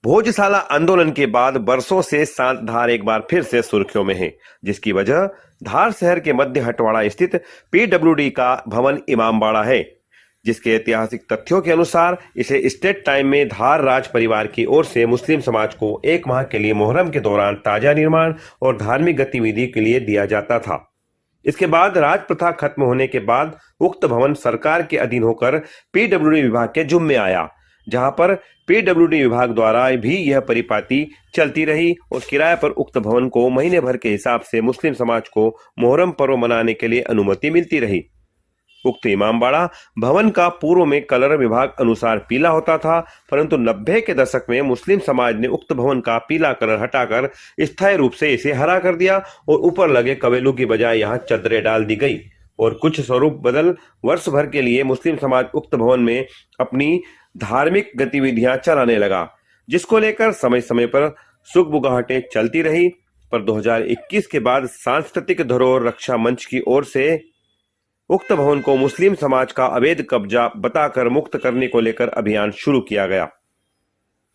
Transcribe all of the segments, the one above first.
भोजशाला आंदोलन के बाद बरसों से शांत धार एक बार फिर से सुर्खियों में है, जिसकी वजह धार शहर के मध्य हटवाड़ा स्थित पीडब्ल्यूडी का भवन इमामबाड़ा है, जिसके ऐतिहासिक तथ्यों के अनुसार इसे स्टेट टाइम में धार राज परिवार की ओर से मुस्लिम समाज को एक माह के लिए मुहर्रम के दौरान ताजा निर्माण और धार्मिक गतिविधि के लिए दिया जाता था। इसके बाद राज प्रथा खत्म होने के बाद उक्त भवन सरकार के अधीन होकर पीडब्ल्यूडी विभाग के जुम्मे आया, जहां पर पीडब्ल्यूडी विभाग द्वारा भी यह परिपाटी चलती रही और किराए पर उक्त भवन को महीने भर के हिसाब से मुस्लिम समाज को मुहर्रम पर्व मनाने के लिए अनुमति मिलती रही। उक्त इमामबाड़ा भवन का पूर्व में कलर विभाग अनुसार पीला होता था, परंतु 90 के दशक में मुस्लिम समाज ने उक्त भवन का पीला कलर हटाकर स्थायी रूप से इसे हरा कर दिया और ऊपर लगे कवेलू की बजाय यहाँ चद्दरें डाल दी गई और कुछ स्वरूप बदल वर्ष भर के लिए मुस्लिम समाज उक्त भवन में अपनी धार्मिक गतिविधियां चलाने लगा, जिसको लेकर समय समय पर सुगबुगाहटें चलती रही। पर 2021 के बाद सांस्कृतिक धरोहर रक्षा मंच की ओर से उक्त भवन को मुस्लिम समाज का अवैध कब्जा बताकर मुक्त करने को लेकर अभियान शुरू किया गया।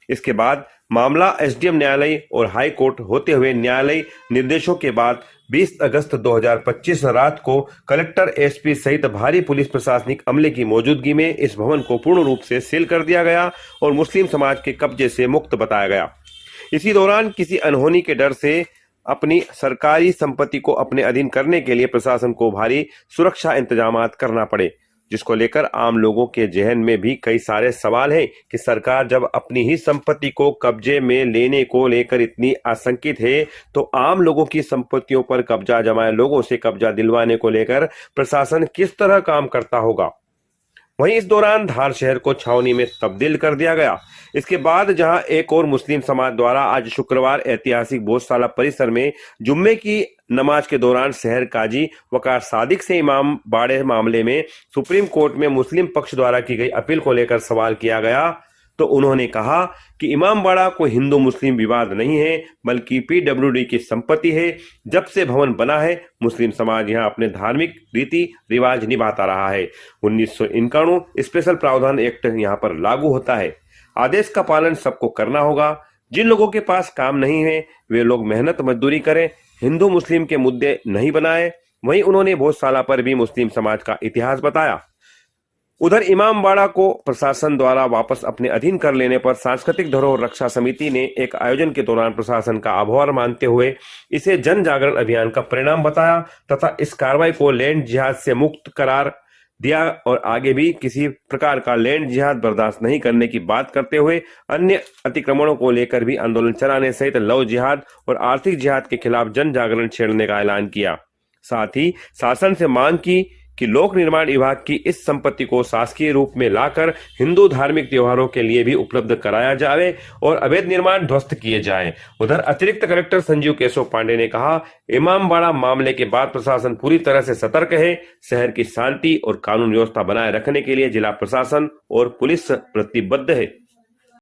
इसके बाद मामला एसडीएम न्यायालय और हाई कोर्ट होते हुए न्यायालय निर्देशों के बाद 20 अगस्त 2025 रात को कलेक्टर एसपी सहित भारी पुलिस प्रशासनिक अमले की मौजूदगी में इस भवन को पूर्ण रूप से सील कर दिया गया और मुस्लिम समाज के कब्जे से मुक्त बताया गया। इसी दौरान किसी अनहोनी के डर से अपनी सरकारी संपत्ति को अपने अधीन करने के लिए प्रशासन को भारी सुरक्षा इंतजाम करना पड़े, जिसको लेकर आम लोगों के जहन में भी कई सारे सवाल हैं कि सरकार जब अपनी ही संपत्ति को कब्जे में लेने को लेकर इतनी आशंकित है, तो आम लोगों की संपत्तियों पर कब्जा जमाए लोगों से कब्जा दिलवाने को लेकर प्रशासन किस तरह काम करता होगा। वहीं इस दौरान धार शहर को छावनी में तब्दील कर दिया गया। इसके बाद जहां एक और मुस्लिम समाज द्वारा आज शुक्रवार ऐतिहासिक भोजशाला परिसर में जुम्मे की नमाज के दौरान शहर काजी वकार सादिक से इमाम बाड़े मामले में सुप्रीम कोर्ट में मुस्लिम पक्ष द्वारा की गई अपील को लेकर सवाल किया गया, तो उन्होंने कहा कि इमामबाड़ा को हिंदू मुस्लिम विवाद नहीं है, बल्कि पीडब्ल्यूडी की संपत्ति है। जब से भवन बना है, मुस्लिम समाज यहां अपने धार्मिक रीति रिवाज निभाता रहा है। 1991 स्पेशल प्रावधान एक्ट यहां पर लागू होता है। आदेश का पालन सबको करना होगा। जिन लोगों के पास काम नहीं है वे लोग मेहनत मजदूरी करें, हिंदू मुस्लिम के मुद्दे नहीं बनाए। वहीं उन्होंने भोजशाला पर भी मुस्लिम समाज का इतिहास बताया। उधर इमामबाड़ा को प्रशासन द्वारा वापस अपने अधीन कर लेने पर सांस्कृतिक धरोहर रक्षा समिति ने एक आयोजन के दौरान प्रशासन का आभार मानते हुए इसे जन जागरण अभियान का परिणाम बताया तथा इस कार्रवाई को लैंड जिहाद से मुक्त करार दिया और आगे भी किसी प्रकार का लैंड जिहाद बर्दाश्त नहीं करने की बात करते हुए अन्य अतिक्रमणों को लेकर भी आंदोलन चलाने सहित लव जिहाद और आर्थिक जिहाद के खिलाफ जन जागरण छेड़ने का ऐलान किया। साथ ही शासन से मांग की कि लोक निर्माण विभाग की इस संपत्ति को शासकीय रूप में लाकर हिंदू धार्मिक त्योहारों के लिए भी उपलब्ध कराया जाए और अवैध निर्माण ध्वस्त किए जाएं। उधर अतिरिक्त कलेक्टर संजीव केशव पांडे ने कहा, इमामबाड़ा मामले के बाद प्रशासन पूरी तरह से सतर्क है। शहर की शांति और कानून व्यवस्था बनाए रखने के लिए जिला प्रशासन और पुलिस प्रतिबद्ध है।